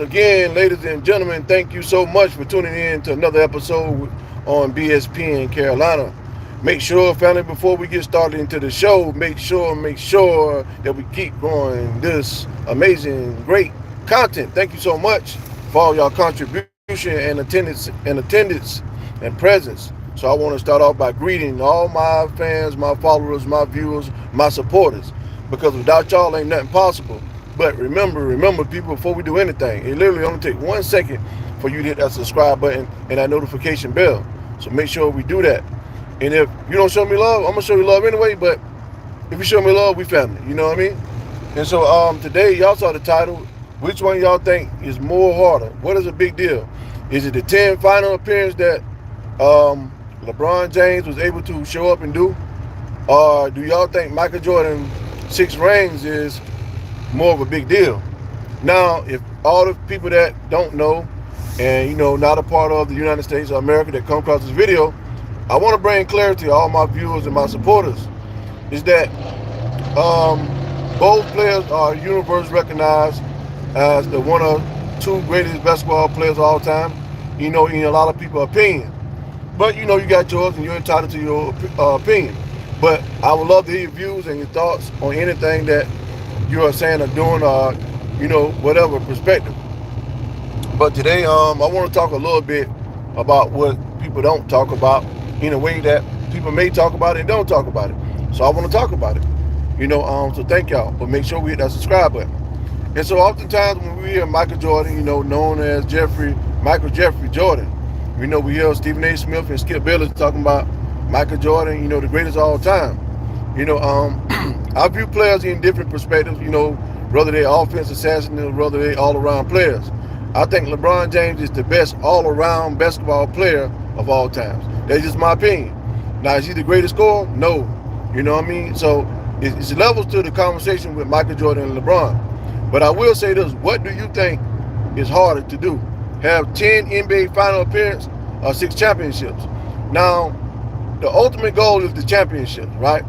again, ladies and gentlemen, thank you so much for tuning in to another episode on BSP in Carolina. Make sure, family, before we get started into the show, make sure that we keep growing this amazing, great content. Thank you so much for all y'all contribution and attendance and presence. So I want to start off by greeting all my fans, my followers, my viewers, my supporters. Because without y'all ain't nothing possible. But remember, people, before we do anything, it literally only takes 1 second for you to hit that subscribe button and that notification bell. So make sure we do that. And if you don't show me love, I'm gonna show you love anyway. But if you show me love, we family. You know what I mean? And so today y'all saw the title. Which one y'all think is more harder? What is a big deal? Is it the 10 final appearance that LeBron James was able to show up and do? Or do y'all think Michael Jordan 6 rings is more of a big deal? Now, if all the people that don't know and not a part of the United States of America that come across this video, I want to bring clarity to all my viewers and my supporters is that both players are universally recognized as the one of two greatest basketball players of all time, in a lot of people's opinion. But you got yours and you're entitled to your opinion. But I would love to hear your views and your thoughts on anything that you are saying or doing, or whatever perspective. But today, I want to talk a little bit about what people don't talk about in a way that people may talk about it and don't talk about it. So I want to talk about it. So thank y'all. But make sure we hit that subscribe button. And so oftentimes when we hear Michael Jordan, known as Michael Jeffrey Jordan, we hear Stephen A. Smith and Skip Bayless talking about Michael Jordan, the greatest of all time. I view players in different perspectives, whether they're offensive assassins or whether they're all-around players. I think LeBron James is the best all-around basketball player of all times. That's just my opinion. Now, is he the greatest scorer? No. You know what I mean? So it's levels to the conversation with Michael Jordan and LeBron. But I will say this: what do you think is harder to do? Have 10 NBA final appearances or 6 championships? Now, the ultimate goal is the championship, right?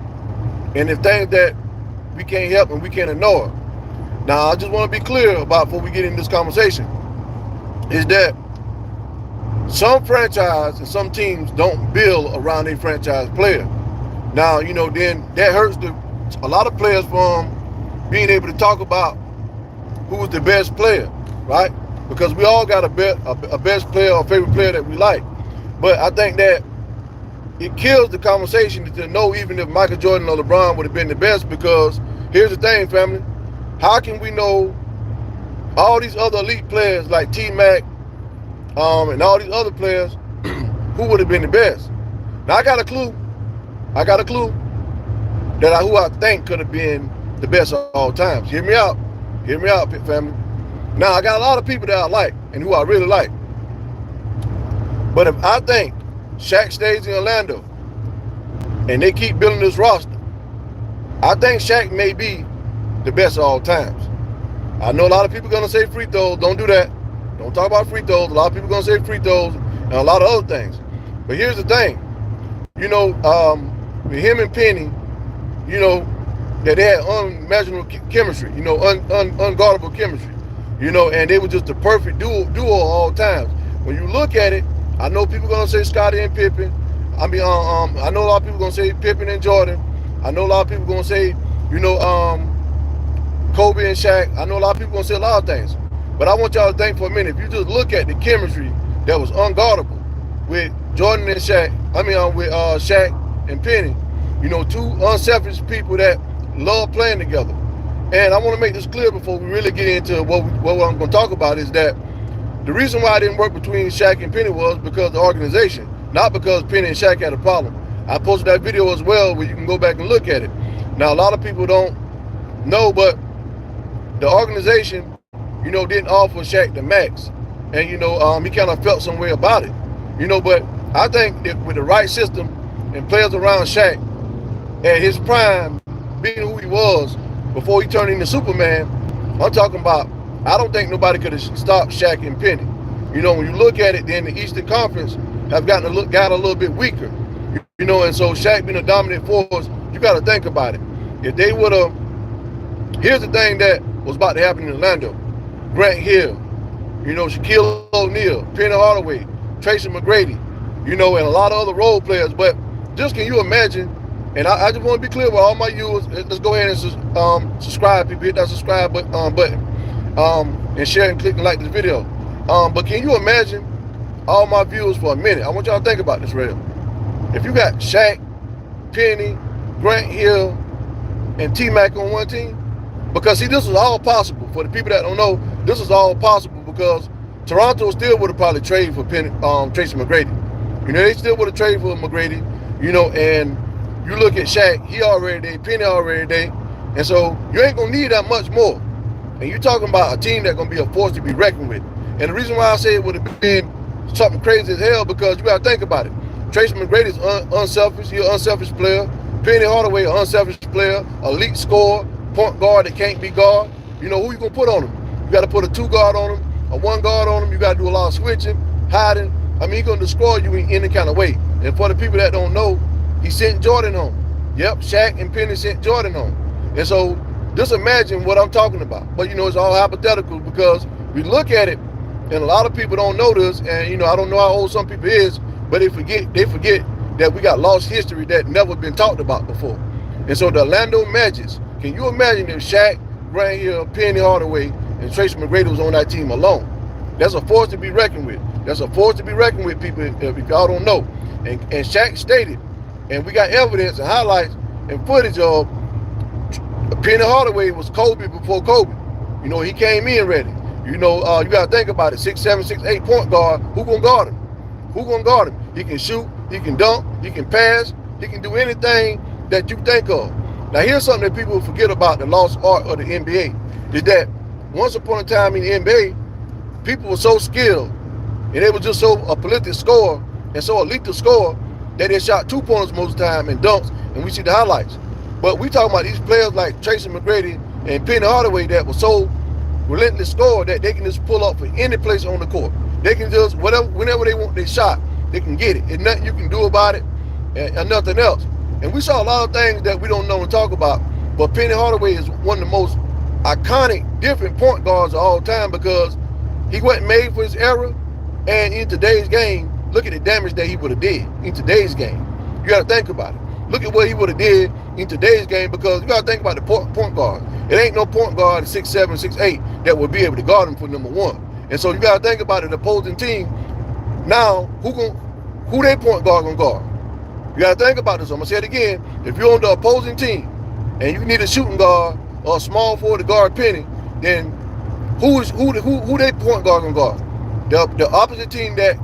And if things that we can't help and we can't ignore. Now, I just want to be clear about before we get in this conversation is that some franchise and some teams don't build around a franchise player. Now, then that hurts a lot of players from being able to talk about who's the best player, right? Because we all got a best player or favorite player that we like. But I think that it kills the conversation to know even if Michael Jordan or LeBron would have been the best, because here's the thing, family. How can we know all these other elite players like T-Mac and all these other players who would have been the best? Now, I got a clue that who I think could have been the best of all times. Hear me out, family. Now, I got a lot of people that I like and who I really like. But if I think Shaq stays in Orlando and they keep building this roster, I think Shaq may be the best of all times. I know a lot of people going to say free throws. Don't do that. Don't talk about free throws. A lot of people going to say free throws and a lot of other things. But here's the thing. With him and Penny, that they had unimaginable chemistry, unguardable chemistry, and they were just the perfect duo all times. When you look at it, I know people gonna say Scottie and Pippen. I know a lot of people gonna say Pippen and Jordan. I know a lot of people gonna say, Kobe and Shaq. I know a lot of people gonna say a lot of things. But I want y'all to think for a minute. If you just look at the chemistry that was unguardable with Jordan and Shaq, with Shaq and Penny, two unselfish people that love playing together. And I want to make this clear before we really get into what I'm going to talk about is that the reason why it didn't work between Shaq and Penny was because of the organization, not because Penny and Shaq had a problem. I posted that video as well where you can go back and look at it. Now, a lot of people don't know, but the organization, didn't offer Shaq the max. And, he kind of felt some way about it. But I think that with the right system and players around Shaq at his prime, being who he was before he turned into Superman, I'm talking about, I don't think nobody could have stopped Shaq and Penny. When you look at it, then the Eastern Conference have got a little bit weaker. And so Shaq being a dominant force, you got to think about it. If they would have, here's the thing that was about to happen in Orlando. Grant Hill, Shaquille O'Neal, Penny Hardaway, Tracy McGrady, and a lot of other role players. But just can you imagine? And I just want to be clear with all my viewers. Let's go ahead and subscribe. People hit that subscribe button, and share and click and like this video. But can you imagine all my viewers for a minute? I want y'all to think about this real. If you got Shaq, Penny, Grant Hill, and T-Mac on one team, because see, this was all possible. For the people that don't know, this was all possible because Toronto still would have probably traded for Tracy McGrady. They still would have traded for McGrady. And you look at Shaq, he already there, Penny already there, and so you ain't gonna need that much more. And you're talking about a team that's gonna be a force to be reckoned with. And the reason why I say it would have been something crazy as hell, because you gotta think about it. Tracy McGrady is unselfish. He's an unselfish player. Penny Hardaway, an unselfish player, elite scorer, point guard that can't be guard. Who you gonna put on him? You got to put a 2 guard on him, a 1 guard on him. You got to do a lot of switching, hiding. He's gonna destroy you in any kind of way. And for the people that don't know, he sent Jordan home. Yep, Shaq and Penny sent Jordan home. And so just imagine what I'm talking about. But it's all hypothetical because we look at it, and a lot of people don't know this. And I don't know how old some people is, but they forget that we got lost history that never been talked about before. And so the Orlando Magic, can you imagine if Shaq, Grant Hill, Penny Hardaway, and Tracy McGrady was on that team alone? That's a force to be reckoned with. That's a force to be reckoned with, people, if y'all don't know. And Shaq stated, and we got evidence and highlights and footage of Penny Hardaway was Kobe before Kobe. He came in ready. You got to think about it. 6'7", 6'8" point guard. Who gonna guard him? Who gonna guard him? He can shoot, he can dunk, he can pass, he can do anything that you think of. Now here's something that people forget about the lost art of the NBA, is that once upon a time in the NBA, people were so skilled and they were just so a prolific scorer and so elite to score that they shot 2-pointers most of the time and dunks, and we see the highlights. But we talking about these players like Tracy McGrady and Penny Hardaway that were so relentless score that they can just pull up for any place on the court. They can just, whenever they want their shot, they can get it. There's nothing you can do about it and nothing else. And we saw a lot of things that we don't know and talk about, but Penny Hardaway is one of the most iconic, different point guards of all time because he wasn't made for his era. And in today's game, look at the damage that he would have did in today's game. You got to think about it. Look at what he would have did in today's game, because you got to think about the point guard. It ain't no point guard at 6'7", 6'8" that would be able to guard him for number one. And so you got to think about it, the opposing team. Now, who their point guard gonna guard? You got to think about this. I'm gonna say it again. If you're on the opposing team and you need a shooting guard or a small forward to guard Penny, then who their point guard gonna guard? The opposite team that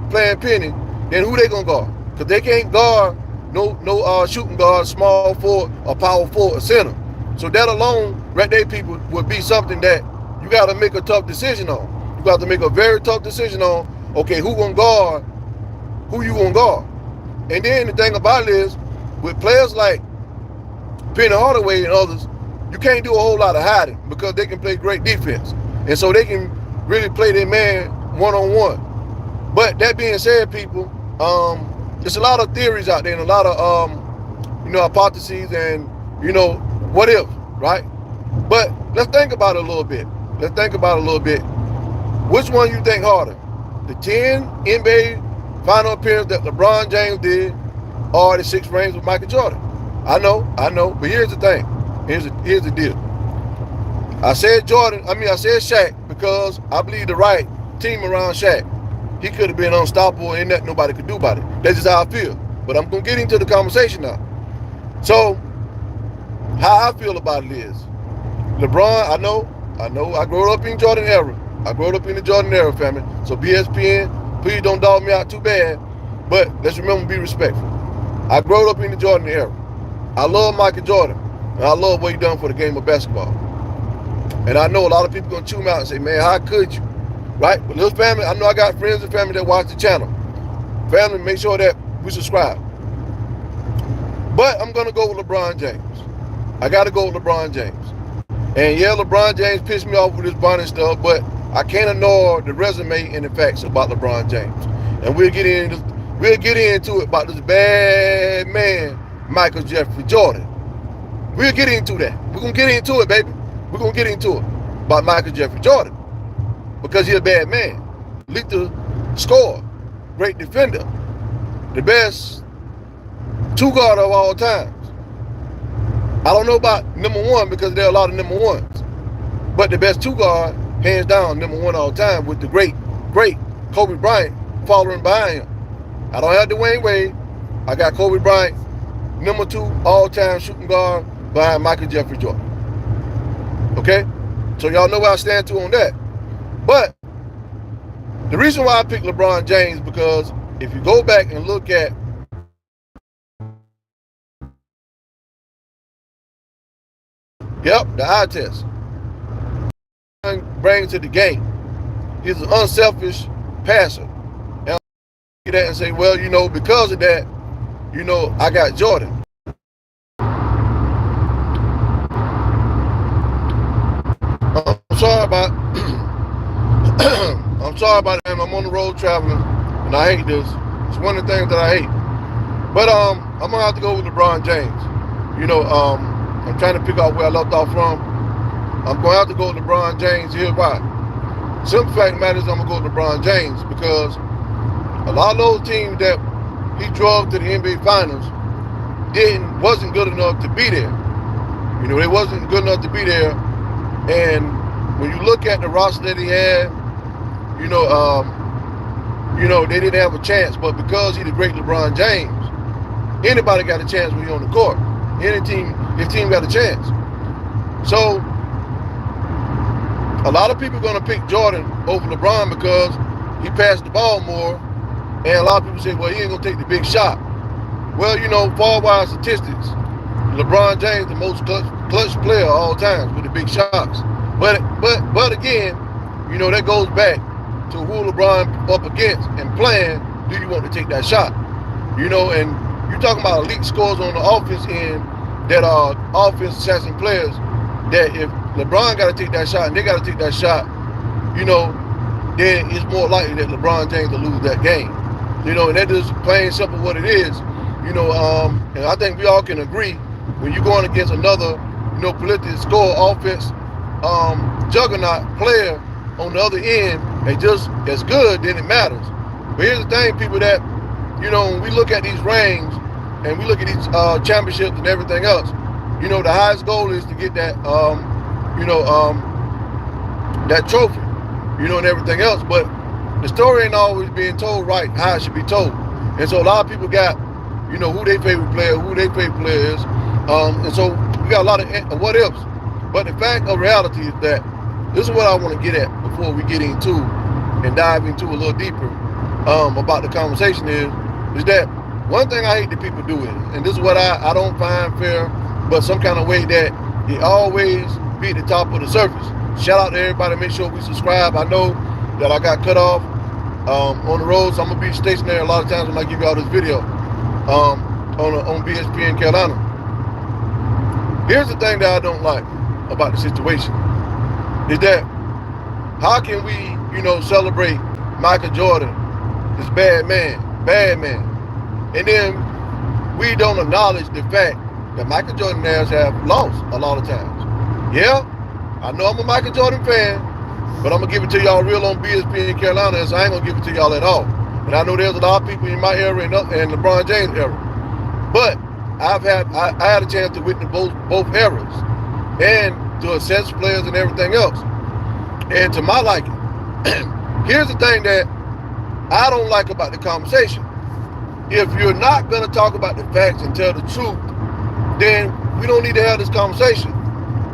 playing Penny, then who they gonna guard? Because they can't guard no shooting guard, small forward, or power forward, or center. So that alone, right there, people, would be something that you got to make a tough decision on. You got to make a very tough decision on, okay, who gonna guard, who you gonna guard. And then the thing about it is, with players like Penny Hardaway and others, you can't do a whole lot of hiding because they can play great defense. And so they can really play their man one-on-one. But that being said, people, there's a lot of theories out there and a lot of, hypotheses and, what if, right? But let's think about it a little bit. Which one you think harder? The 10 NBA final appearance that LeBron James did or the 6 rings with Michael Jordan? I know. But here's the thing. Here's the deal. I said Shaq because I believe the right team around Shaq, he could have been unstoppable and nothing nobody could do about it. That's just how I feel. But I'm going to get into the conversation now. So, how I feel about it is, LeBron, I know, I grew up in Jordan era. I grew up in the Jordan era, family. So BSPN, please don't dog me out too bad. But let's remember to be respectful. I grew up in the Jordan era. I love Michael Jordan. And I love what he done for the game of basketball. And I know a lot of people going to chew me out and say, man, how could you? Right? But little family, I know I got friends and family that watch the channel. Family, make sure that we subscribe. But I'm going to go with LeBron James. I got to go with LeBron James. And yeah, LeBron James pissed me off with his Bonnet stuff, but I can't ignore the resume and the facts about LeBron James. And we'll get into it about this bad man, Michael Jeffrey Jordan. We'll get into that. We're going to get into it, baby. We're going to get into it about Michael Jeffrey Jordan. because he's a bad man. Lethal scorer, great defender, the best two guard of all times. I don't know about number one because there are a lot of number ones, but the best two guard, hands down, number one all time with the great Kobe Bryant following behind him. I don't have Dwayne Wade. I got Kobe Bryant, number two all-time shooting guard behind Michael Jeffrey Jordan. Okay? So y'all know where I stand to on that. But the reason why I picked LeBron James, because if you go back and look at the eye test brings to the game. He's an unselfish passer. And I look at that and say, well, you know, because of that, you know, I got Jordan. I'm sorry about I'm sorry about it. I'm on the road traveling and I hate this. It's one of the things that I hate. But I'm gonna have to go with LeBron James. You know, I'm trying to pick out where I left off from. I'm going to have to go with LeBron James. Here's why. Simple fact of the matter is I'm going to go with LeBron James because a lot of those teams that he drove to the NBA Finals wasn't good enough to be there. You know, they wasn't good enough to be there. And when you look at the roster that he had, you know, they didn't have a chance. But because he's the great LeBron James, anybody got a chance when you're on the court. His team got a chance. So a lot of people are going to pick Jordan over LeBron because he passed the ball more. And a lot of people say, well, he ain't going to take the big shot. Well, you know, far-wise statistics, LeBron James, the most clutch player of all time with the big shots. But again, you know, that goes back to who LeBron up against and playing, do you want to take that shot? You know, and you're talking about elite scores on the offense end that are offense assassin players that if LeBron got to take that shot and they got to take that shot, you know, then it's more likely that LeBron James will lose that game. You know, and that is plain simple what it is. You know, and I think we all can agree when you're going against another, you know, prolific score offense juggernaut player on the other end, they just as good, then it matters. But here's the thing, people, that, you know, when we look at these rings and we look at these championships and everything else, you know, the highest goal is to get that, that trophy, you know, and everything else. But the story ain't always being told right how it should be told. And so a lot of people got, you know, who their favorite player is. And so we got a lot of what ifs. But the fact of reality is that this is what I want to get at before we get into and dive into a little deeper about the conversation is that one thing I hate that people do it, and this is what I don't find fair, but some kind of way that it always be at the top of the surface. Shout out to everybody, make sure we subscribe. I know that I got cut off on the road, so I'm going to be stationary a lot of times when I give you all this video on BSPN Carolina. Here's the thing that I don't like about the situation is that how can we, you know, celebrate Michael Jordan, this bad man, and then we don't acknowledge the fact that Michael Jordan players have lost a lot of times. Yeah, I know I'm a Michael Jordan fan, but I'm going to give it to y'all real on BSPN Carolina, and so I ain't going to give it to y'all at all. And I know there's a lot of people in my era and LeBron James era, but I had a chance to witness both eras and to assess players and everything else. And to my liking, here's the thing that I don't like about the conversation. If you're not going to talk about the facts and tell the truth, then we don't need to have this conversation.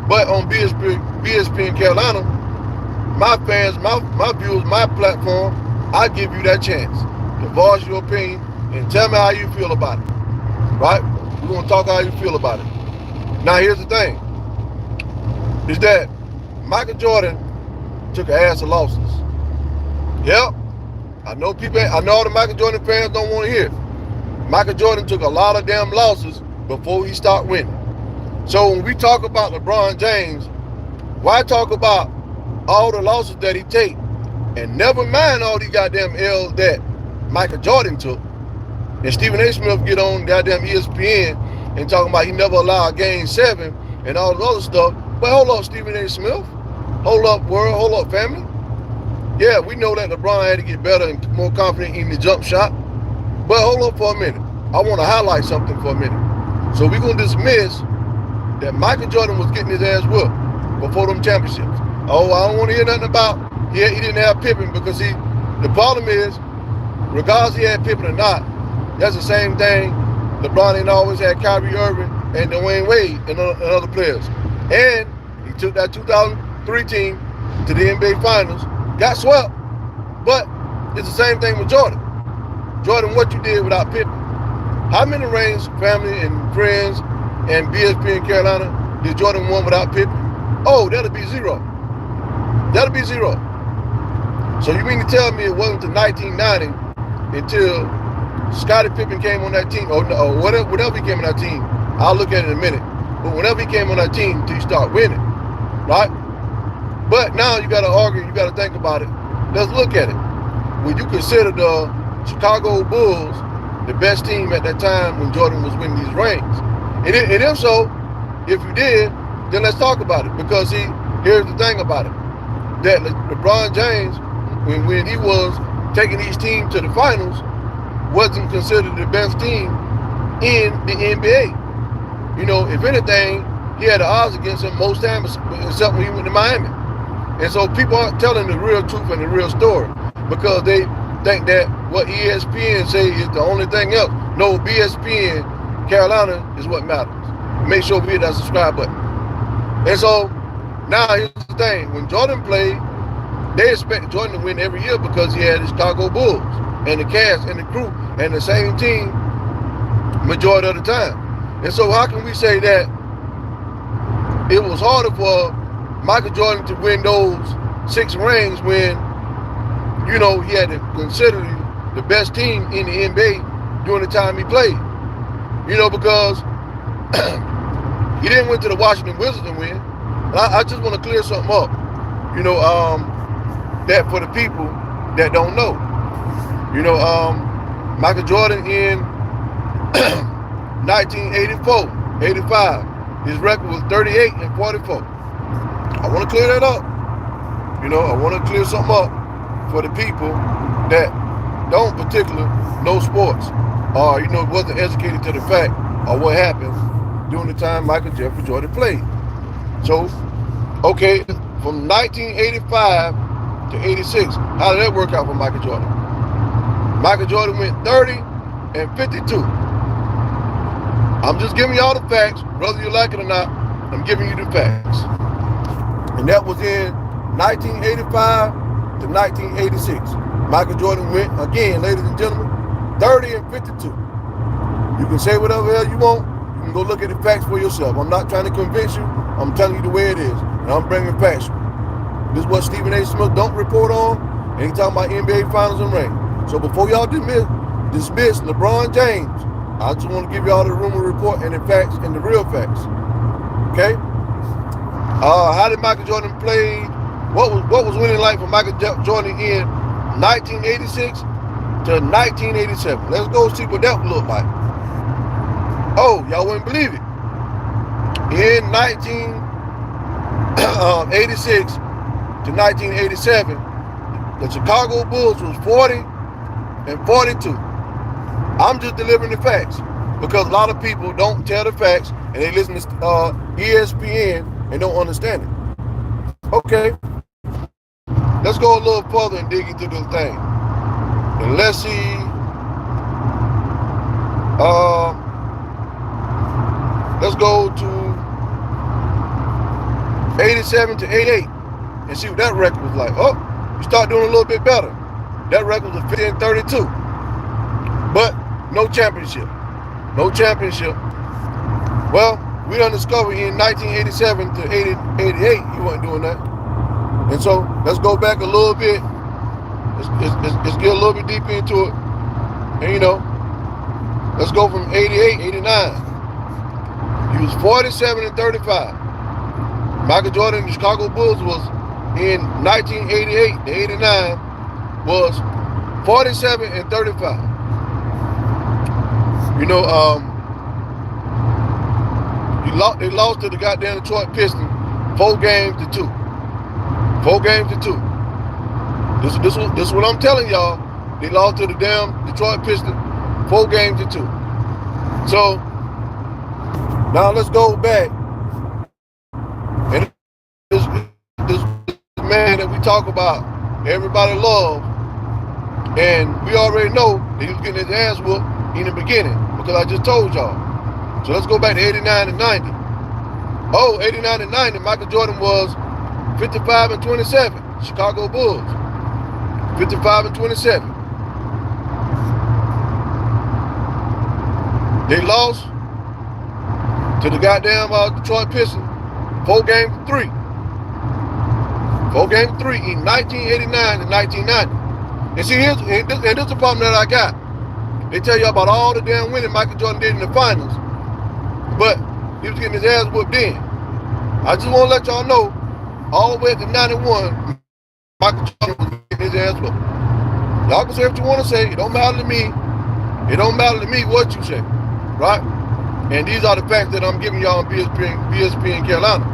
But on BSPN Carolina, my fans, my viewers, my platform, I give you that chance to voice your opinion and tell me how you feel about it. Right? We're going to talk how you feel about it. Now, here's the thing, is that Michael Jordan took an ass of losses. Yep. I know all the Michael Jordan fans don't want to hear it. Michael Jordan took a lot of damn losses before he started winning. So when we talk about LeBron James, why talk about all the losses that he take and never mind all these goddamn L's that Michael Jordan took? And Stephen A. Smith get on goddamn ESPN and talking about he never allowed Game 7 and all the other stuff. But hold up, Stephen A. Smith. Hold up, world. Hold up, family. Yeah, we know that LeBron had to get better and more confident in the jump shot. But hold on for a minute. I want to highlight something for a minute. So we're going to dismiss that Michael Jordan was getting his ass whooped before them championships. Oh, I don't want to hear nothing about, yeah, he didn't have Pippen because the problem is, regardless he had Pippen or not, that's the same thing. LeBron ain't always had Kyrie Irving and Dwayne Wade and other players. And he took that 2003 team to the NBA Finals, got swept, but it's the same thing with Jordan. Jordan, what you did without Pippen. How many rings, family and friends and BSP in Carolina did Jordan won without Pippen? Oh, that'll be zero. That'll be zero. So you mean to tell me it wasn't until 1990 until Scottie Pippen came on that team, or whatever he came on that team, I'll look at it in a minute. But whenever he came on that team, till you start winning, right? But now you got to argue, you got to think about it. Let's look at it. When you consider the Chicago Bulls the best team at that time when Jordan was winning these rings, and if so, if you did, then let's talk about it. Because here's the thing about it: that LeBron James, when he was taking each team to the finals, wasn't considered the best team in the NBA. You know, if anything, he had the odds against him most times, except when he went to Miami. And so people aren't telling the real truth and the real story because they think that what ESPN say is the only thing else. No, BSPN Carolina is what matters. Make sure we hit that subscribe button. And so now here's the thing: when Jordan played, they expect Jordan to win every year because he had the Chicago Bulls and the cast and the crew and the same team majority of the time. And so how can we say that it was harder for Michael Jordan to win those 6 rings when, you know, he had to consider the best team in the NBA during the time he played? You know, because he didn't went to the Washington Wizards and win. And I just want to clear something up, you know, that for the people that don't know. You know, Michael Jordan in 1984, 85, his record was 38 and 44. I want to clear that up. You know, I want to clear something up for the people that don't particularly know sports or, you know, wasn't educated to the fact or what happened during the time Michael Jeffrey Jordan played. So, okay, from 1985 to 86, how did that work out for Michael Jordan? Michael Jordan went 30 and 52. I'm just giving y'all the facts, whether you like it or not. I'm giving you the facts. And that was in 1985 to 1986. Michael Jordan went, again, ladies and gentlemen, 30 and 52. You can say whatever hell you want. You can go look at the facts for yourself. I'm not trying to convince you. I'm telling you the way it is. And I'm bringing facts. This is what Stephen A. Smith don't report on. And he's talking about NBA Finals and rings. So before y'all dismiss LeBron James, I just want to give y'all the rumor report and the facts and the real facts. Okay? How did Michael Jordan play? What was winning like for Michael Jordan in 1986 to 1987? Let's go see what that would look like. Oh, y'all wouldn't believe it. In 1986 to 1987, the Chicago Bulls was 40 and 42. I'm just delivering the facts because a lot of people don't tell the facts and they listen to ESPN and don't understand it. Okay, let's go a little further and dig into this thing. And let's see. Let's go to 87 to 88 and see what that record was like. Oh, you start doing a little bit better. That record was 50 and 32. But no championship. No championship. Well, we done discovered in 1987 to 88, he wasn't doing that. And so let's go back a little bit. Let's get a little bit deeper into it. And you know, let's go from 88, 89. He was 47 and 35. Michael Jordan, the Chicago Bulls was in 1988 to 89 was 47 and 35. You know, they lost to the goddamn Detroit Pistons 4 games to 2. 4 games to 2. This is what I'm telling y'all. They lost to the damn Detroit Pistons 4-2. So now let's go back. And this man that we talk about, everybody love, and we already know that he was getting his ass whooped in the beginning because I just told y'all. So let's go back to 89 and 90. Oh, 89 and 90, Michael Jordan was 55 and 27, Chicago Bulls. 55 and 27. They lost to the goddamn Detroit Pistons 4-3. 4-3 in 1989 and 1990. And see, this is the problem that I got. They tell you about all the damn winning Michael Jordan did in the finals, but he was getting his ass whooped then. I just want to let y'all know, all the way to 91, Michael Jordan was getting his ass whooped. Y'all can say what you want to say. It don't matter to me. It don't matter to me what you say, right? And these are the facts that I'm giving y'all on BSP in Carolina.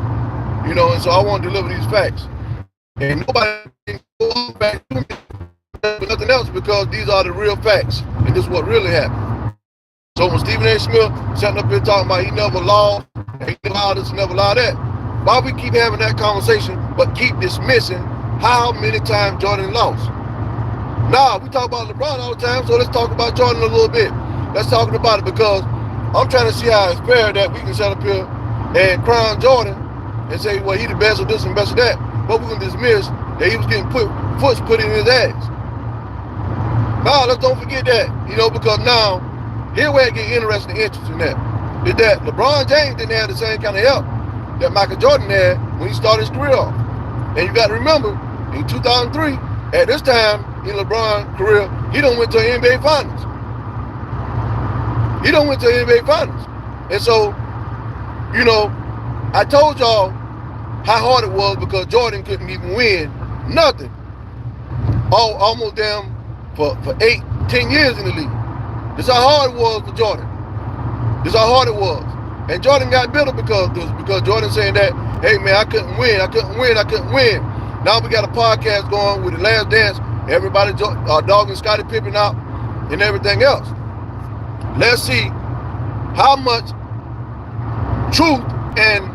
You know, and so I want to deliver these facts. And nobody can go back to me with nothing else because these are the real facts. And this is what really happened. So when Stephen A. Smith sitting up here talking about he never lost, he never allowed this, never allowed that, why we keep having that conversation but keep dismissing how many times Jordan lost? Nah, we talk about LeBron all the time, so let's talk about Jordan a little bit. Let's talk about it because I'm trying to see how it's fair that we can sit up here and crown Jordan and say, well, he the best of this and best of that, but we're going to dismiss that he was getting foot put in his ass. Nah, let's don't forget that, you know, because now, here where it get interesting and interesting is that LeBron James didn't have the same kind of help that Michael Jordan had when he started his career off. And you got to remember, in 2003, at this time in LeBron's career, he done went to the NBA Finals. He done went to the NBA Finals. And so, you know, I told y'all how hard it was because Jordan couldn't even win nothing. Almost damn for 8-10 years in the league. This is how hard it was for Jordan. This is how hard it was. And Jordan got bitter because Jordan saying that, hey man, I couldn't win. Now we got a podcast going with The Last Dance. Everybody dogging Scottie Pippen out and everything else. Let's see how much truth and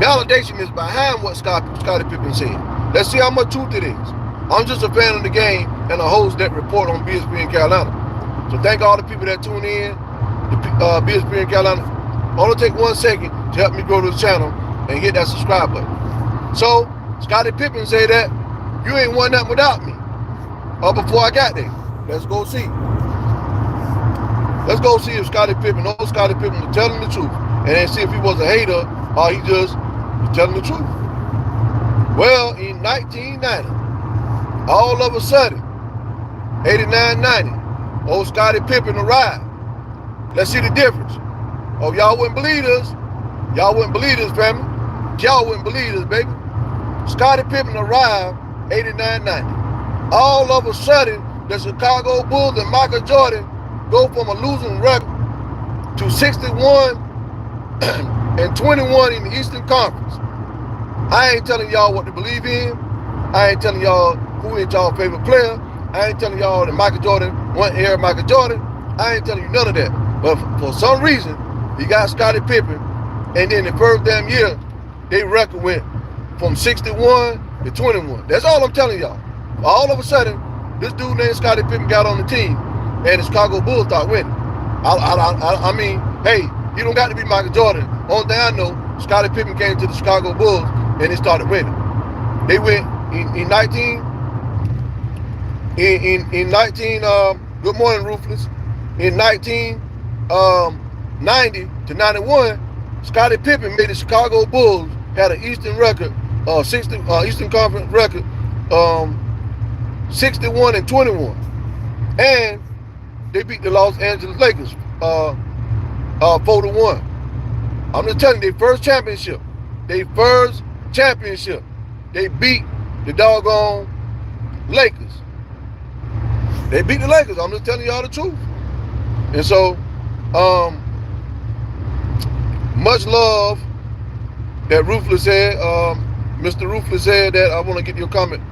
validation is behind what Scottie Pippen said. Let's see how much truth it is. I'm just a fan of the game and a host that report on BSP in Carolina. So thank all the people that tune in to BSP in Carolina. Only take 1 second to help me grow this channel and hit that subscribe button. So Scottie Pippen said that you ain't won nothing without me. Before I got there. Let's go see. Let's go see if Scottie Pippen was telling the truth. And then see if he was a hater or he just was telling the truth. Well, in 1990, all of a sudden, 89-90, old Scottie Pippen arrived. Let's see the difference. Oh, y'all wouldn't believe this. Y'all wouldn't believe this, family. Y'all wouldn't believe this, baby. Scottie Pippen arrived 89-90. All of a sudden, the Chicago Bulls and Michael Jordan go from a losing record to 61 and 21 in the Eastern Conference. I ain't telling y'all what to believe in. I ain't telling y'all who is y'all favorite player. I ain't telling y'all that Michael Jordan wasn't here Michael Jordan. I ain't telling you none of that. But for some reason, you got Scottie Pippen, and then the first damn year, their record went from 61 to 21. That's all I'm telling y'all. All of a sudden, this dude named Scottie Pippen got on the team, and the Chicago Bulls start winning. I mean, hey, you don't got to be Michael Jordan. Only thing I know, Scottie Pippen came to the Chicago Bulls, and they started winning. They went in 19. Good morning, Ruthless. In 1990 to 91, Scottie Pippen made the Chicago Bulls had an Eastern record, Eastern Conference record, 61 and 21, and they beat the Los Angeles Lakers 4-1. I'm just telling you, their first championship. They beat the doggone Lakers. They beat the Lakers. I'm just telling y'all the truth. And so, much love that Ruthless said. Mr. Ruthless said that I want to get your comment.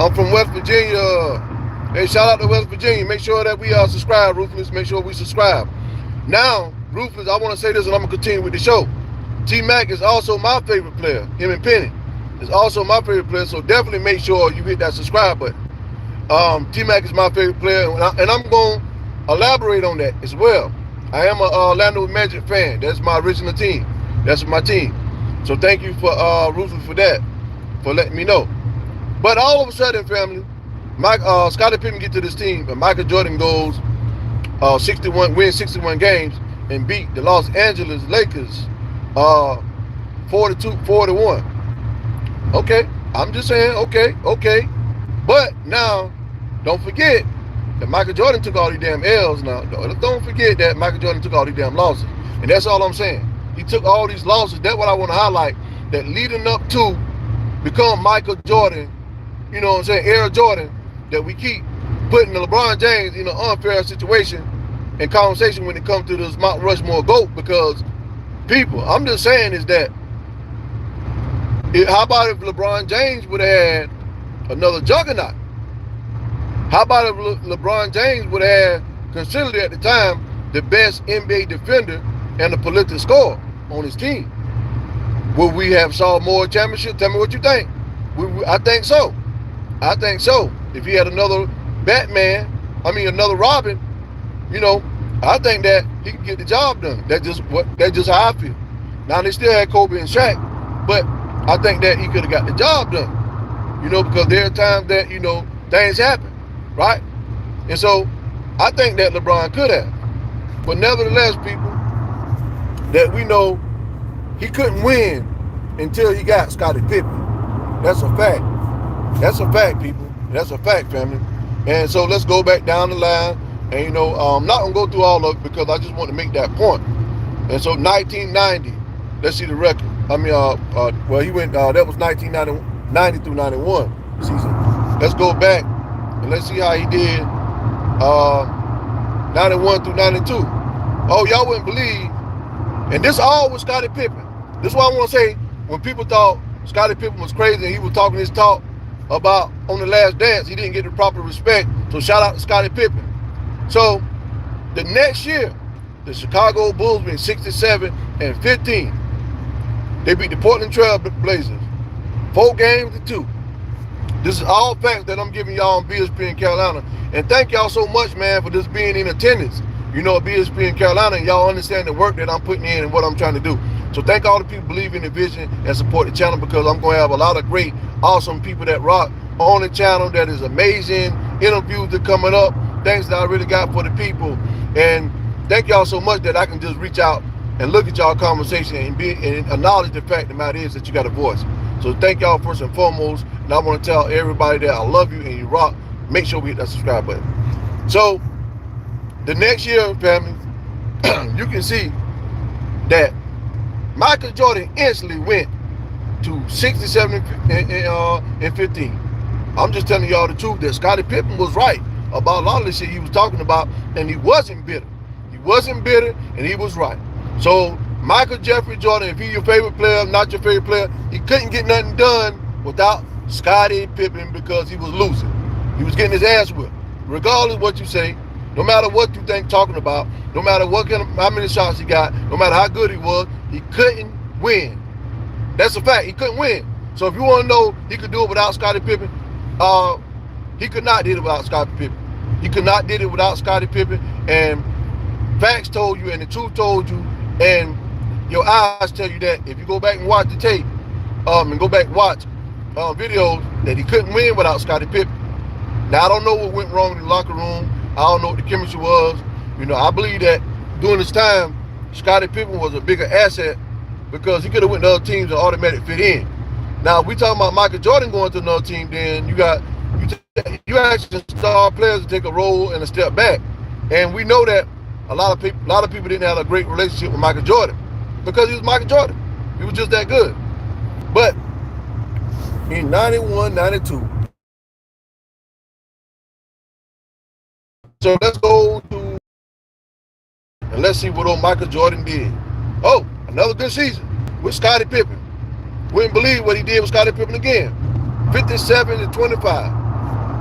I'm from West Virginia. Hey, shout out to West Virginia. Make sure that we subscribe, Ruthless. Make sure we subscribe. Now, Ruthless, I want to say this and I'm going to continue with the show. T-Mac is also my favorite player. Him and Penny is also my favorite player. So definitely make sure you hit that subscribe button. T-Mac is my favorite player. And I'm going to elaborate on that as well. I am a Orlando Magic fan. That's my original team. That's my team. So thank you for Ruthless for that, for letting me know. But all of a sudden, family, Scottie Pippen get to this team, and Michael Jordan goes 61 games and beat the Los Angeles Lakers 41. Okay, I'm just saying, okay. But now, don't forget that Michael Jordan took all these damn L's now. Don't forget that Michael Jordan took all these damn losses. And that's all I'm saying. He took all these losses. That's what I want to highlight. That leading up to become Michael Jordan, you know what I'm saying, Air Jordan, that we keep putting the LeBron James in an unfair situation and conversation when it comes to this Mount Rushmore GOAT. Because people, I'm just saying is that, how about if LeBron James would have had another juggernaut? How about if LeBron James would have considered at the time the best NBA defender and the prolific scorer on his team? Would we have saw more championships? Tell me what you think. I think so. I think so. If he had another another Robin, you know, I think that he could get the job done. That's just how I feel. Now they still had Kobe and Shaq, but I think that he could have got the job done. You know, because there are times that, you know, things happen, right? And so I think that LeBron could have. But nevertheless, people, that we know he couldn't win until he got Scottie Pippen. That's a fact. That's a fact, people. That's a fact, family. And so let's go back down the line. And, you know, I'm not going to go through all of it because I just want to make that point. And so 1990, let's see the record. I mean, well, he went, that was 1990 through 91 season. Let's go back and let's see how he did 91 through 92. Oh, y'all wouldn't believe. And this all was Scottie Pippen. This is what I want to say. When people thought Scottie Pippen was crazy and he was talking his talk about on The Last Dance, he didn't get the proper respect. So shout out to Scottie Pippen. So the next year, the Chicago Bulls went 67-15. They beat the Portland Trail Blazers 4-2. This is all facts that I'm giving y'all on BSP in Carolina. And thank y'all so much, man, for just being in attendance. You know, BSP in Carolina, and y'all understand the work that I'm putting in and what I'm trying to do. So thank all the people believe in the vision and support the channel, because I'm going to have a lot of great, awesome people that rock on the channel. That is amazing interviews that coming up. Things that I really got for the people. And thank y'all so much that I can just reach out and look at y'all conversation and acknowledge the fact the matter is that you got a voice. So thank y'all first and foremost. And I want to tell everybody that I love you and you rock. Make sure we hit that subscribe button. So the next year, family, you can see that Michael Jordan instantly went to 67-15. I'm just telling y'all the truth that Scottie Pippen was right about a lot of the shit he was talking about, and he wasn't bitter. He wasn't bitter, and he was right. So Michael Jeffrey Jordan, if he's your favorite player, not your favorite player, he couldn't get nothing done without Scottie Pippen because he was losing. He was getting his ass whipped. Regardless of what you say, no matter what you think talking about, no matter how many shots he got, no matter how good he was, he couldn't win. That's a fact. He couldn't win. So if you want to know he could do it without Scottie Pippen, he could not did it without Scottie Pippen. He could not did it without Scottie Pippen. And facts told you, and the truth told you, and your eyes tell you that if you go back and watch the tape, and go back and watch videos, that he couldn't win without Scottie Pippen. Now I don't know what went wrong in the locker room. I don't know what the chemistry was. You know, I believe that during this time, Scottie Pippen was a bigger asset because he could have went to other teams and automatically fit in. Now, if we talking about Michael Jordan going to another team, then you actually star players to take a role and a step back. And we know that a lot of people didn't have a great relationship with Michael Jordan because he was Michael Jordan. He was just that good. But in 91, 92, so let's go to, and let's see what old Michael Jordan did. Oh, another good season with Scottie Pippen. Wouldn't believe what he did with Scottie Pippen again. 57-25.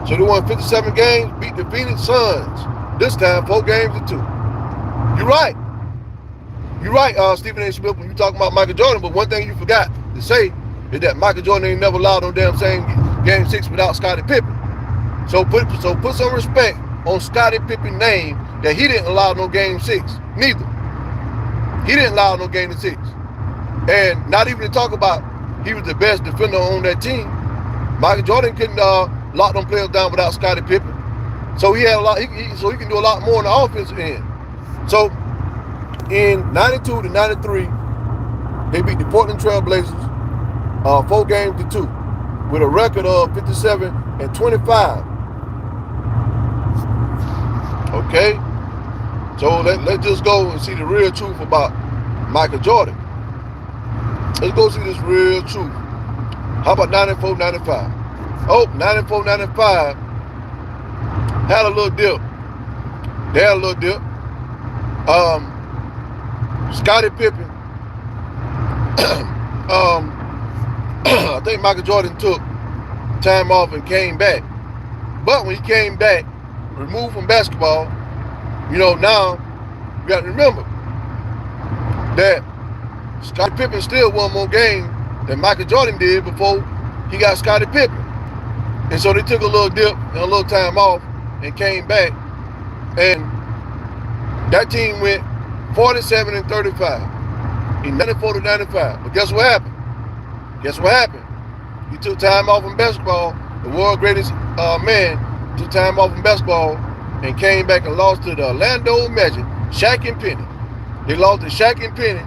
So they won 57 games, beat the Phoenix Suns. This time, 4-2. You're right. You're right, Stephen A. Smith, when you talking about Michael Jordan, but one thing you forgot to say is that Michael Jordan ain't never allowed no damn same Game 6 without Scottie Pippen. So put some respect on Scottie Pippen's name that he didn't allow no Game 6. Neither. He didn't allow no Game 6. And not even to talk about he was the best defender on that team. Michael Jordan couldn't lock them players down without Scottie Pippen. So he had a lot. So he can do a lot more on the offensive end. So in 92 to 93, they beat the Portland Trail Blazers 4-2 with a record of 57 and 25. Okay, so let's just go and see the real truth about Michael Jordan. Let's go see this real truth. How about 94, 95? Oh, 94, 95 had a little dip. They had a little dip. Scottie Pippen. I think Michael Jordan took time off and came back. But when he came back, removed from basketball, now you got to remember that Scottie Pippen still won more games than Michael Jordan did before he got Scottie Pippen. And so they took a little dip and a little time off and came back. And that team went 47 and 35 in 94 to 95. But guess what happened? He took time off from basketball. The world's greatest man took time off from basketball and came back and lost to the Orlando Magic, Shaq and Penny. They lost to Shaq and Penny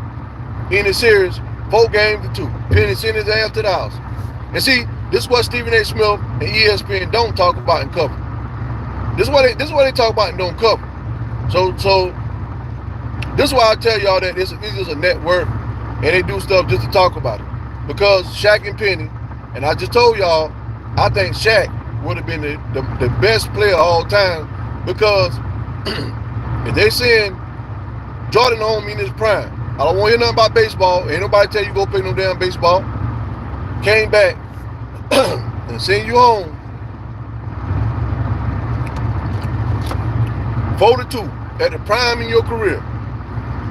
in the series 4-2. Penny sent his ass to the house. And see, this is what Stephen A. Smith and ESPN don't talk about and cover. This is what they talk about and don't cover. So this is why I tell y'all that this is a network and they do stuff just to talk about it. Because Shaq and Penny, and I just told y'all, I think Shaq would have been the best player of all time, because if they send Jordan home in his prime, I don't want to hear nothing about baseball. Ain't nobody tell you go play no damn baseball. Came back and send you home 4-2 at the prime in your career.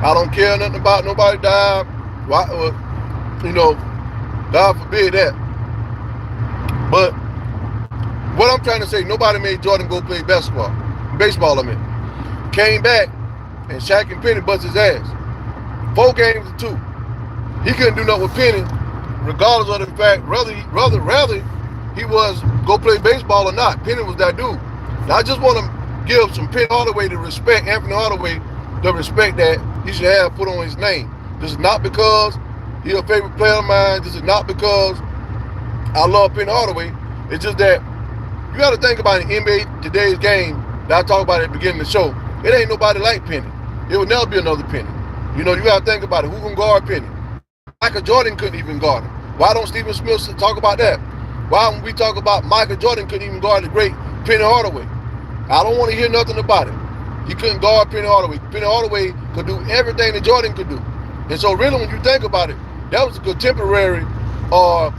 I don't care nothing about nobody died. God forbid that. But what I'm trying to say, nobody made Jordan go play baseball. Came back and Shaq and Penny bust his ass. 4-2. He couldn't do nothing with Penny, regardless of the fact rather he was go play baseball or not. Penny was that dude. Now I just want to give some Penny Hardaway the respect, Anthony Hardaway, the respect that he should have put on his name. This is not because he's a favorite player of mine. This is not because I love Penny Hardaway. It's just that you got to think about the NBA today's game that I talked about at the beginning of the show. It ain't nobody like Penny. It will never be another Penny. You got to think about it. Who can guard Penny? Michael Jordan couldn't even guard him. Why don't Stephen Smith talk about that? Why when we talk about Michael Jordan couldn't even guard the great Penny Hardaway? I don't want to hear nothing about it. He couldn't guard Penny Hardaway. Penny Hardaway could do everything that Jordan could do. And so really when you think about it, that was a contemporary or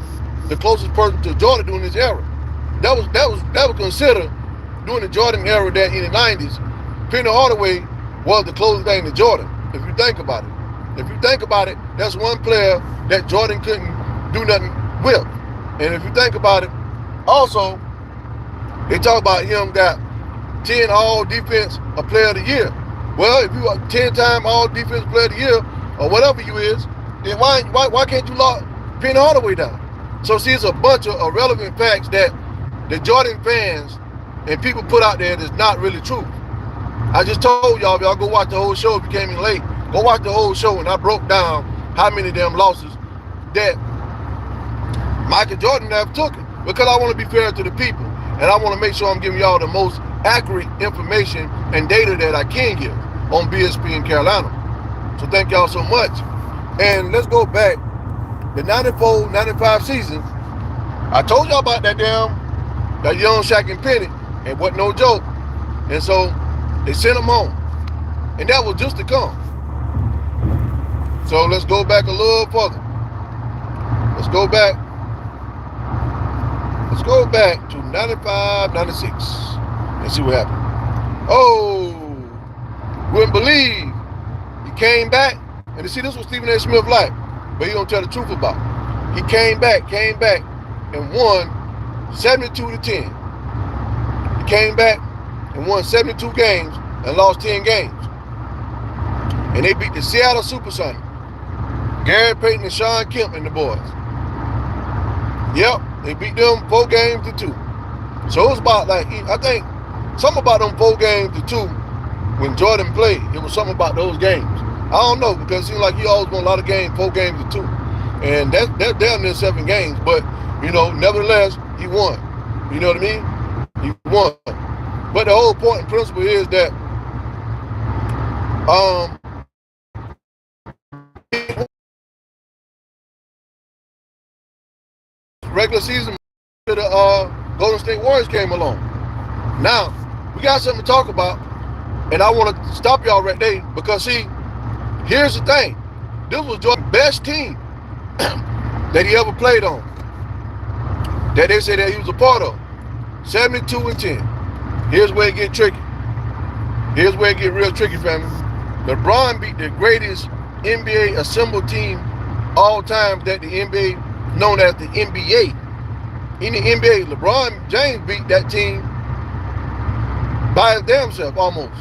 the closest person to Jordan during this era. That was considered during the Jordan era that in the 90s, Penny Hardaway was the closest thing to Jordan, if you think about it. If you think about it, that's one player that Jordan couldn't do nothing with. And if you think about it, also, they talk about him got 10 all-defense a player of the year. Well, if you are 10-time all-defense player of the year, or whatever you is, then why can't you lock Penny Hardaway down? So see, it's a bunch of irrelevant facts that the Jordan fans and people put out there that's not really true. I just told y'all, if y'all go watch the whole show if you came in late, go watch the whole show, and I broke down how many of them losses that Michael Jordan have took it, because I want to be fair to the people, and I want to make sure I'm giving y'all the most accurate information and data that I can give on BSP in Carolina. So thank y'all so much. And let's go back. The 94-95 season, I told y'all about that young Shaq and Penny, and wasn't no joke. And so they sent him home. And that was just to come. So let's go back a little further. Let's go back Let's go back to 95, 96 and see what happened. Oh, wouldn't believe he came back. And you see, this was Stephen A. Smith like, but he don't tell the truth about it. He came back, and won 72-10. He came back and won 72 games and lost 10 games. And they beat the Seattle Supersonics. Gary Payton and Sean Kemp and the boys. Yep, they beat them 4-2. So it was about like, I think, something about them 4-2 when Jordan played. It was something about those games. I don't know, because it seems like he always won a lot of games, 4-2. And that's down near 7 games. But, nevertheless, he won. You know what I mean? He won. But the whole point and principle is that regular season, the Golden State Warriors came along. Now, we got something to talk about, and I want to stop y'all right there, because see, here's the thing. This was Jordan's best team that he ever played on, that they say that he was a part of. 72-10. Here's where it get tricky. Here's where it get real tricky, family. LeBron beat the greatest NBA assembled team all time that the NBA, known as the NBA. In the NBA, LeBron James beat that team by his damn self, almost.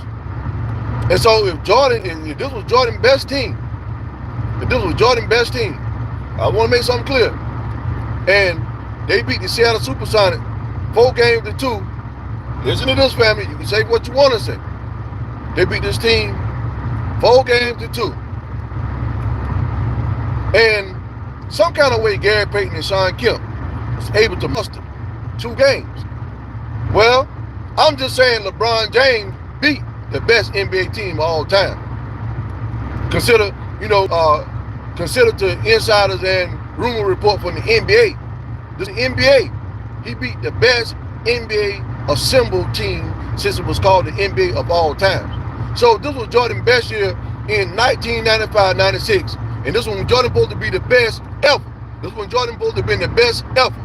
And so if this was Jordan's best team, I want to make something clear. And they beat the Seattle Supersonics 4-2. Listen to this, family. You can say what you want to say. They beat this team 4-2. And some kind of way Gary Payton and Sean Kemp was able to muster 2 games. Well, I'm just saying LeBron James beat the best NBA team of all time. Consider to insiders and rumor report from the NBA. The NBA, he beat the best NBA assembled team since it was called the NBA of all times. So this was Jordan's best year in 1995-96. And this one Jordan supposed to be the best ever. This one Jordan supposed to have been the best ever.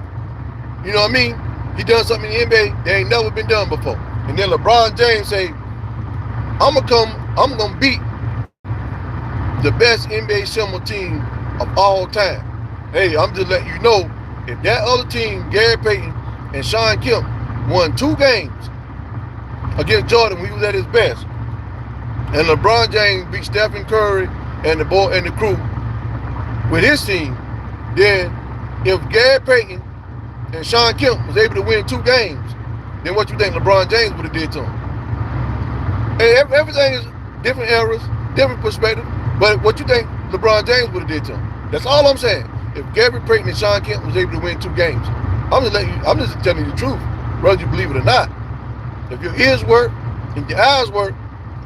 You know what I mean? He done something in the NBA that ain't never been done before. And then LeBron James say, I'm gonna beat the best NBA assembled team of all time. Hey, I'm just letting you know, if that other team, Gary Payton and Sean Kemp, won 2 games against Jordan when he was at his best, and LeBron James beat Stephen Curry and the crew with his team, then if Gary Payton and Sean Kemp was able to win 2 games, then what you think LeBron James would have did to him? And everything is different eras, different perspective, but what you think LeBron James would have did to him? That's all I'm saying. If Gary Payton and Sean Kemp was able to win 2 games, I'm just telling you the truth, whether you believe it or not. If your ears work and your eyes work,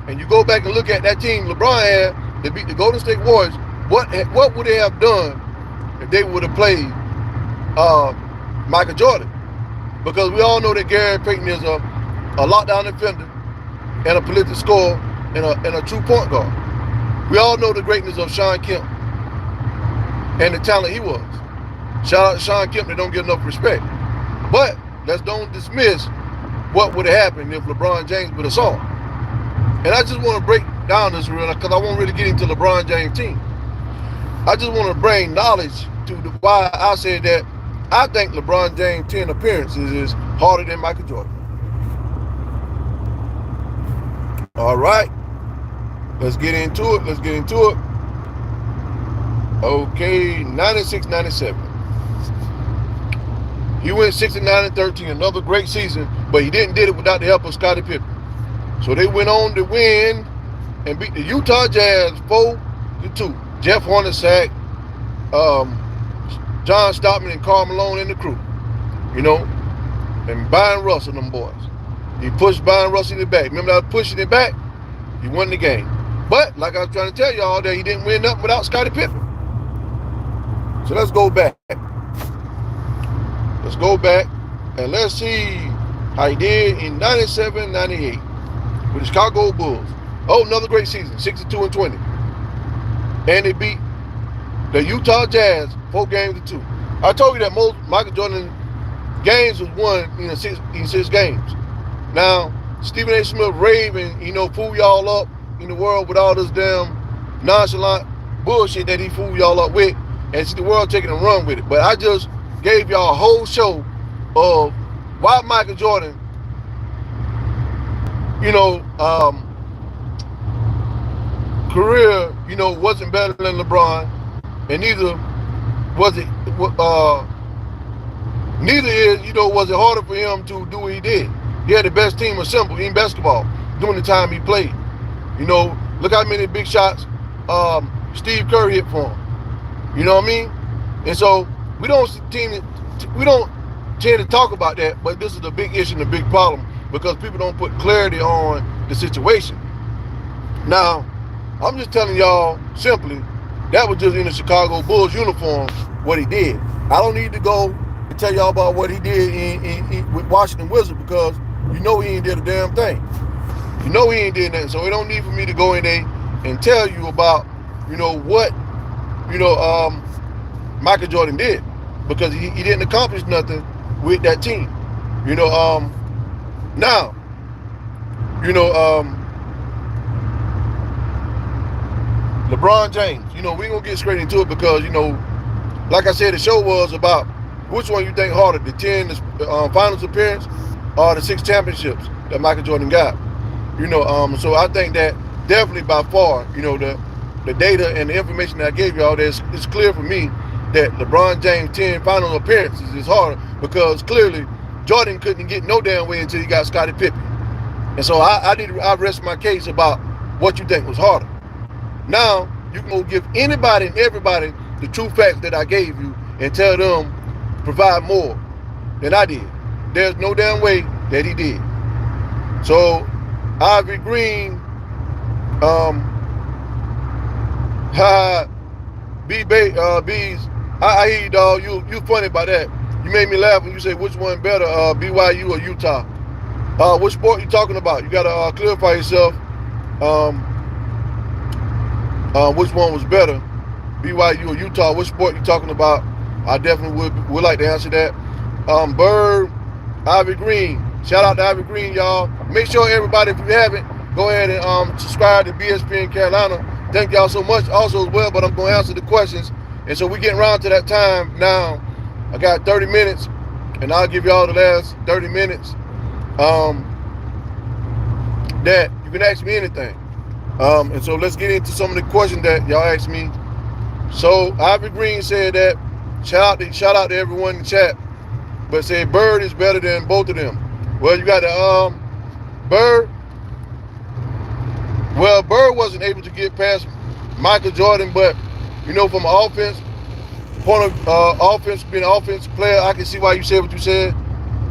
and you go back and look at that team LeBron had that beat the Golden State Warriors, what would they have done if they would have played Michael Jordan? Because we all know that Gary Payton is a lockdown defender and a prolific scorer and a true point guard. We all know the greatness of Sean Kemp and the talent he was. Shout out to Sean Kemp, that don't get enough respect. But let's don't dismiss what would have happened if LeBron James would have saw him. And I just want to break down this real, because I won't really get into LeBron James' team. I just want to bring knowledge to why I said that I think LeBron James' 10 appearances is harder than Michael Jordan. All right. Let's get into it. Okay, 96-97. He went 69-13, another great season, but he did it without the help of Scottie Pippen. So they went on to win and beat the Utah Jazz 4-2. Jeff Hornacek, John Stockton and Karl Malone and the crew, and Byron Russell, them boys. He pushed Byron Russell in the back. Remember that pushing it back? He won the game. But like I was trying to tell y'all, that he didn't win nothing without Scottie Pippen. So let's go back. And let's see how he did in 97-98 with the Chicago Bulls. Oh, another great season, 62-20. And they beat the Utah Jazz 4-2. I told you that Michael Jordan games was won in six games. Now, Stephen A. Smith raving, fool y'all up in the world with all this damn nonchalant bullshit that he fooled y'all up with, and see the world taking a run with it. But I just gave y'all a whole show of why Michael Jordan, career, wasn't better than LeBron, and was it, uh, neither was it harder for him to do what he did. He had the best team assembled in basketball during the time he played. Look how many big shots Steve Kerr hit for him. You know what I mean? And so we don't tend to talk about that, but this is the big issue and the big problem because people don't put clarity on the situation. Now, I'm just telling y'all simply, that was just in the Chicago Bulls uniform, what he did. I don't need to go and tell y'all about what he did with Washington Wizards because he ain't did a damn thing. He ain't did nothing. So it don't need for me to go in there and tell you about, what, Michael Jordan did because he didn't accomplish nothing with that team. Now, LeBron James, we're going to get straight into it because, like I said, the show was about which one you think harder, the 10 finals appearance or the 6 championships that Michael Jordan got. So I think that definitely by far, the data and the information that I gave y'all, it's clear for me that LeBron James 10 final appearances is harder because clearly Jordan couldn't get no damn way until he got Scottie Pippen. And so I rest my case about what you think was harder. Now, you can go give anybody and everybody the true facts that I gave you and tell them provide more than I did. There's no damn way that he did. So, Ivory Green, Bees, I hear you, dog. You funny about that. You made me laugh when you say which one better, BYU or Utah. What sport you talking about? You gotta clarify yourself. Which one was better, BYU or Utah? Which sport you talking about? I definitely would like to answer that. Bird, Ivy Green. Shout out to Ivy Green, y'all. Make sure everybody, if you haven't, go ahead and subscribe to BSPN Carolina. Thank y'all so much also as well, but I'm going to answer the questions. And so we're getting around to that time now. I got 30 minutes, and I'll give y'all the last 30 minutes that you can ask me anything. And so let's get into some of the questions that y'all asked me. So Ivy Green said that, shout out to everyone in the chat, but said Bird is better than both of them. Well, you got the Bird. Well, Bird wasn't able to get past Michael Jordan, but from an offense point of offense, being an offensive player, I can see why you said what you said.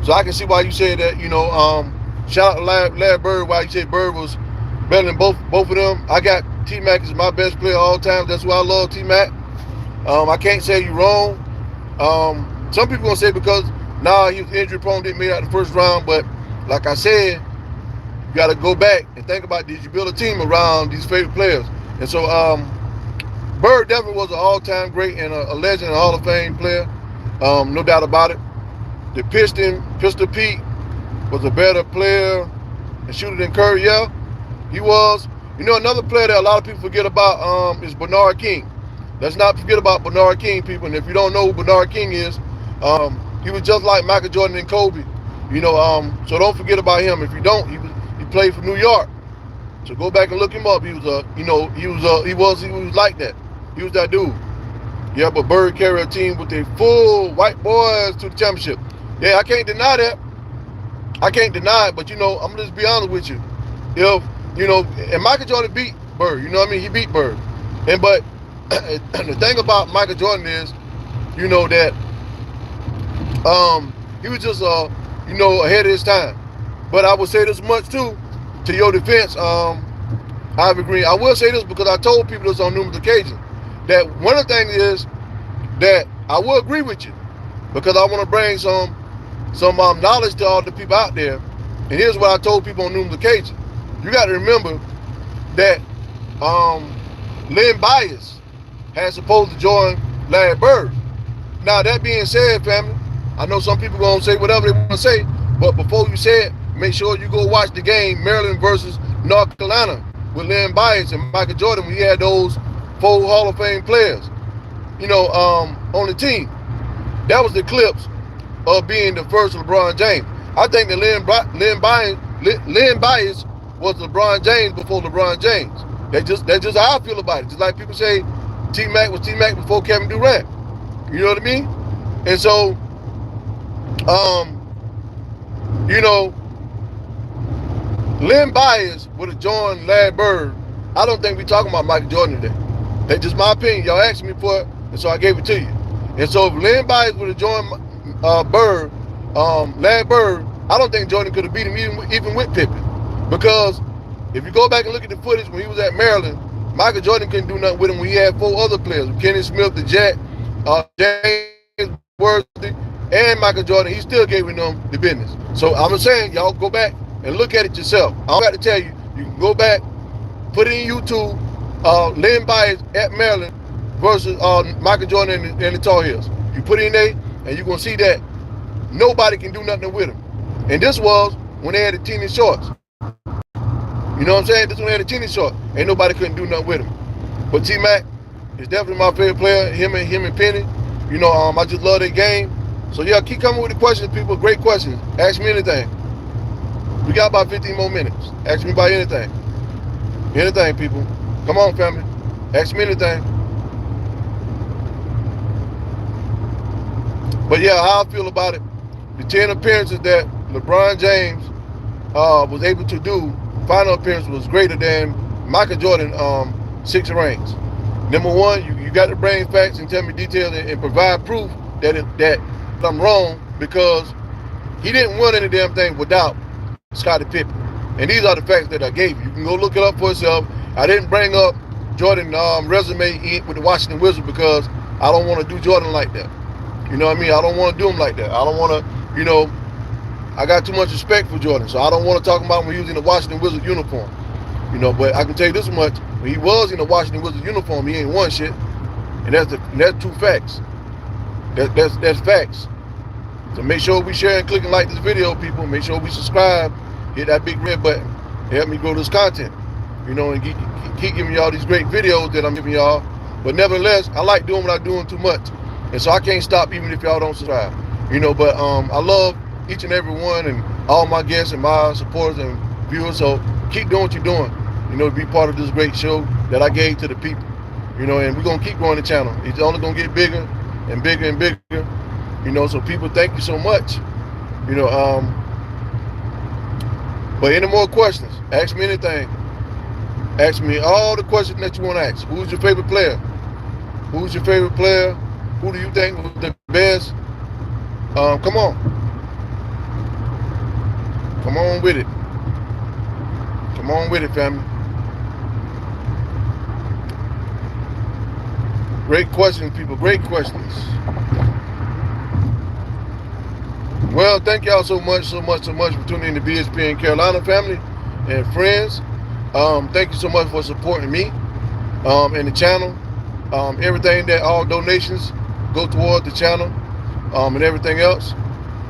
So I can see why you said that. Shout out to Larry Bird, why you said Bird was better than both of them. I got T-Mac as my best player all time. That's why I love T-Mac. I can't say you're wrong. Some people gonna say because he was injury prone, didn't make it out the first round. But like I said, you got to go back and think about, did you build a team around these favorite players? And so Bird definitely was an all-time great and a legend and a Hall of Fame player. No doubt about it. The Pistol Pete was a better player and shooter than Curry. Yeah, he was. Another player that a lot of people forget about is Bernard King. Let's not forget about Bernard King, people. And if you don't know who Bernard King is, he was just like Michael Jordan and Kobe. So don't forget about him. If you don't, he played for New York. So go back and look him up. He was like that. He was that dude. Yeah, but Bird carried a team with the full white boys to the championship. Yeah, I can't deny that. I can't deny it, but I'm gonna just be honest with you. And Michael Jordan beat Bird. He beat Bird. But the thing about Michael Jordan is, that he was just ahead of his time. But I would say this much too, to your defense, Ivy Green. I will say this because I told people this on numerous occasions, that one of the things is that I will agree with you because I want to bring some knowledge to all the people out there. And here's what I told people on numerous occasions. You got to remember that Len Bias had supposed to join Larry Bird. Now that being said, family, I know some people gonna say whatever they want to say, but before you say it, make sure you go watch the game Maryland versus North Carolina with Len Bias and Michael Jordan when he had those 4 Hall of Fame players, on the team. That was the clips of being the first LeBron James. I think that Len Bias was LeBron James before LeBron James. That's just how I feel about it. Just like people say T-Mac was T-Mac before Kevin Durant. You know what I mean? And so, you know, Len Bias would have joined Larry Bird. I don't think we're talking about Michael Jordan today. That's just my opinion. Y'all asked me for it, and so I gave it to you. And so if Len Bias would have joined Larry Bird, I don't think Jordan could have beat him even with Pippen. Because if you go back and look at the footage when he was at Maryland, Michael Jordan couldn't do nothing with him when he had 4 other players. Kenny Smith, the Jet, James Worthy, and Michael Jordan. He still gave them the business. So I'm saying, y'all go back and look at it yourself. I don't got to tell you. You can go back, put it in YouTube, Len Bias at Maryland versus Michael Jordan and the Tar Heels. You put it in there, and you're going to see that nobody can do nothing with him. And this was when they had the tennis shorts. You know what I'm saying? This one had a tennis short. Ain't nobody couldn't do nothing with him. But T-Mac is definitely my favorite player. Him and Penny. I just love their game. So yeah, keep coming with the questions, people. Great questions. Ask me anything. We got about 15 more minutes. Ask me about anything. Anything, people. Come on, family. Ask me anything. But yeah, how I feel about it. The 10 appearances that LeBron James was able to do, final appearance was greater than Michael Jordan 6 rings. Number one, you got to bring facts and tell me details and provide proof that I'm wrong, because he didn't win any damn thing without Scottie Pippen. And these are the facts that I gave you. You can go look it up for yourself. I didn't bring up Jordan's resume with the Washington Wizards because I don't want to do Jordan like that. You know what I mean? I don't want to do him like that. I don't want to, I got too much respect for Jordan, so I don't want to talk about when he was in the Washington Wizards uniform. But I can tell you this much: when he was in the Washington Wizards uniform, he ain't won shit, and that's true facts. That's facts. So make sure we share and click and like this video, people. Make sure we subscribe, hit that big red button, help me grow this content. And keep giving y'all these great videos that I'm giving y'all. But nevertheless, I like doing what I'm doing too much, and so I can't stop even if y'all don't subscribe. But I love each and every one and all my guests and my supporters and viewers. So keep doing what you're doing, to be part of this great show that I gave to the people, and we're going to keep growing the channel. It's only going to get bigger and bigger and bigger, so people, thank you so much, but any more questions, ask me anything. Ask me all the questions that you want to ask. Who's your favorite player? Who's your favorite player? Who do you think was the best? Come on. Come on with it. Come on with it, family. Great questions, people. Great questions. Well, thank y'all so much for tuning in to BSP in Carolina, family and friends. Thank you so much for supporting me and the channel. Everything that all donations go toward the channel and everything else.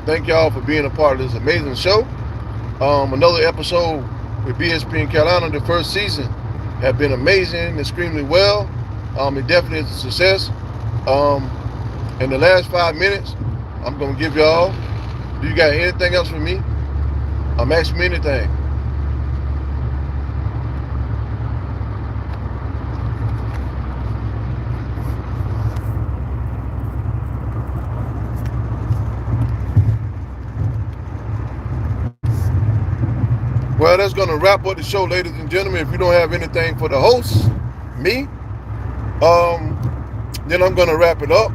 Thank y'all for being a part of this amazing show. Another episode with BSP in Carolina. The first season have been amazing, extremely well. It definitely is a success. In the last 5 minutes, I'm going to give y'all, do you got anything else for me? Ask me anything. Well, that's going to wrap up the show, ladies and gentlemen. If you don't have anything for the host, me, then I'm going to wrap it up.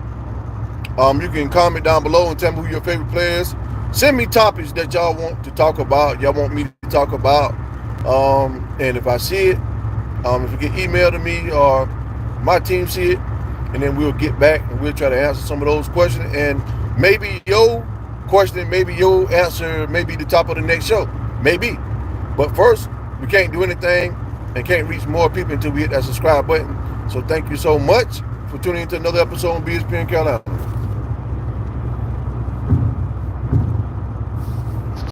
You can comment down below and tell me who your favorite players. Send me topics that y'all want to talk about, y'all want me to talk about. And if I see it, if you get email to me or my team see it, and then we'll get back and we'll try to answer some of those questions. And maybe your question, maybe your answer may be the top of the next show. Maybe. But first, we can't do anything and can't reach more people until we hit that subscribe button. So thank you so much for tuning into another episode on BSP in Carolina.